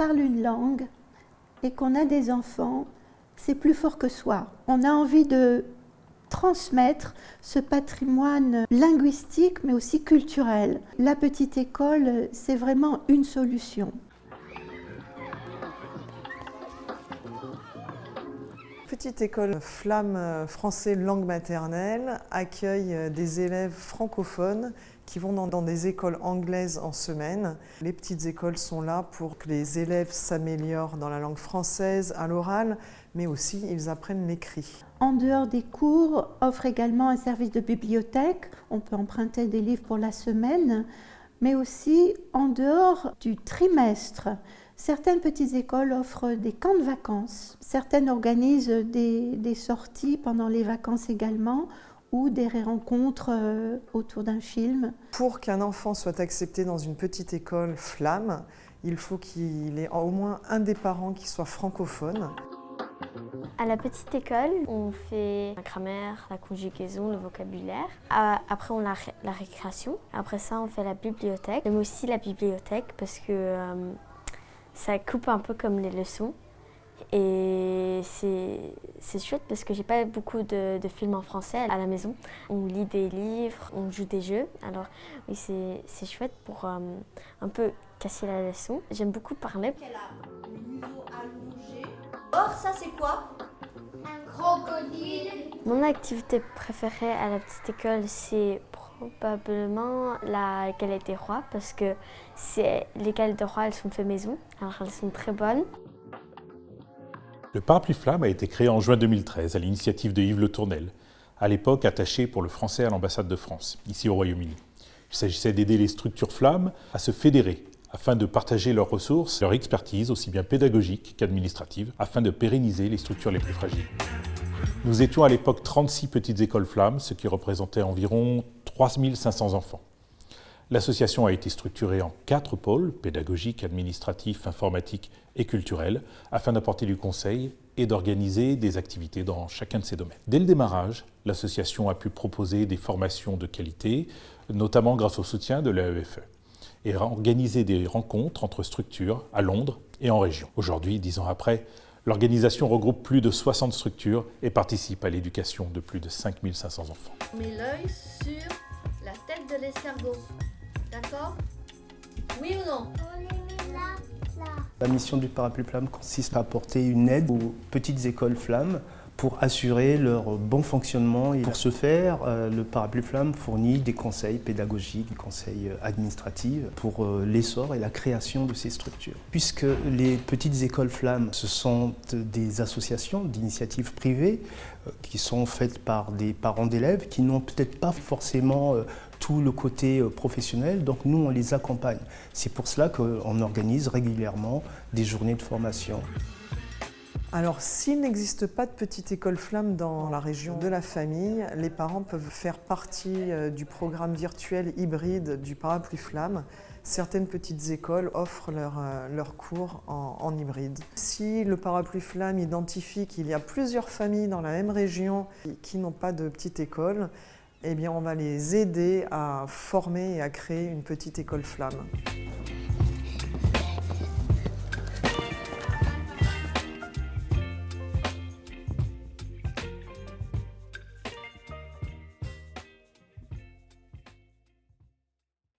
parle une langue et qu'on a des enfants, c'est plus fort que soi. On a envie de transmettre ce patrimoine linguistique mais aussi culturel. La petite école, c'est vraiment une solution. Petite école flamme français langue maternelle accueille des élèves francophones qui vont dans des écoles anglaises en semaine. Les petites écoles sont là pour que les élèves s'améliorent dans la langue française à l'oral, mais aussi ils apprennent l'écrit. En dehors des cours, offre également un service de bibliothèque. On peut emprunter des livres pour la semaine, mais aussi en dehors du trimestre. Certaines petites écoles offrent des camps de vacances. Certaines organisent des sorties pendant les vacances également, ou des rencontres autour d'un film. Pour qu'un enfant soit accepté dans une petite école flamme, il faut qu'il ait au moins un des parents qui soit francophone. À la petite école, on fait la grammaire, la conjugaison, le vocabulaire. Après, on a la récréation. Après ça, on fait la bibliothèque. J'aime aussi la bibliothèque parce que ça coupe un peu comme les leçons. Et c'est chouette parce que j'ai pas beaucoup de films en français à la maison. On lit des livres, on joue des jeux. Alors oui, c'est chouette pour un peu casser la leçon. J'aime beaucoup parler. Elle a le museau allongé. Or, ça c'est quoi? Un crocodile. Mon activité préférée à la petite école, c'est probablement la galette des rois parce que les galettes des rois, elles sont faites maison. Alors elles sont très bonnes. Le Parapluie Flamme a été créé en juin 2013 à l'initiative de Yves Le Tournel, à l'époque attaché pour le français à l'ambassade de France, ici au Royaume-Uni. Il s'agissait d'aider les structures flammes à se fédérer afin de partager leurs ressources, leur expertise, aussi bien pédagogique qu'administrative, afin de pérenniser les structures les plus fragiles. Nous étions à l'époque 36 petites écoles flammes, ce qui représentait environ 3500 enfants. L'association a été structurée en 4 pôles, pédagogiques, administratifs, informatiques et culturels, afin d'apporter du conseil et d'organiser des activités dans chacun de ces domaines. Dès le démarrage, l'association a pu proposer des formations de qualité, notamment grâce au soutien de l'AEFE, et organiser des rencontres entre structures à Londres et en région. Aujourd'hui, 10 ans après, l'organisation regroupe plus de 60 structures et participe à l'éducation de plus de 5500 enfants. On met l'œil sur la tête de l'escargot. D'accord? Oui ou non? On les met là. La mission du Parapluie Flamme consiste à apporter une aide aux petites écoles flammes pour assurer leur bon fonctionnement. Et pour ce faire, le Parapluie Flamme fournit des conseils pédagogiques, des conseils administratifs pour l'essor et la création de ces structures. Puisque les petites écoles flammes, ce sont des associations d'initiatives privées qui sont faites par des parents d'élèves qui n'ont peut-être pas forcément tout le côté professionnel, donc nous on les accompagne. C'est pour cela qu'on organise régulièrement des journées de formation. Alors, s'il n'existe pas de petite école flamme dans la région de la famille, les parents peuvent faire partie du programme virtuel hybride du Parapluie Flamme. Certaines petites écoles offrent leurs cours en hybride. Si le Parapluie Flamme identifie qu'il y a plusieurs familles dans la même région qui n'ont pas de petite école, eh bien on va les aider à former et à créer une petite école flamme.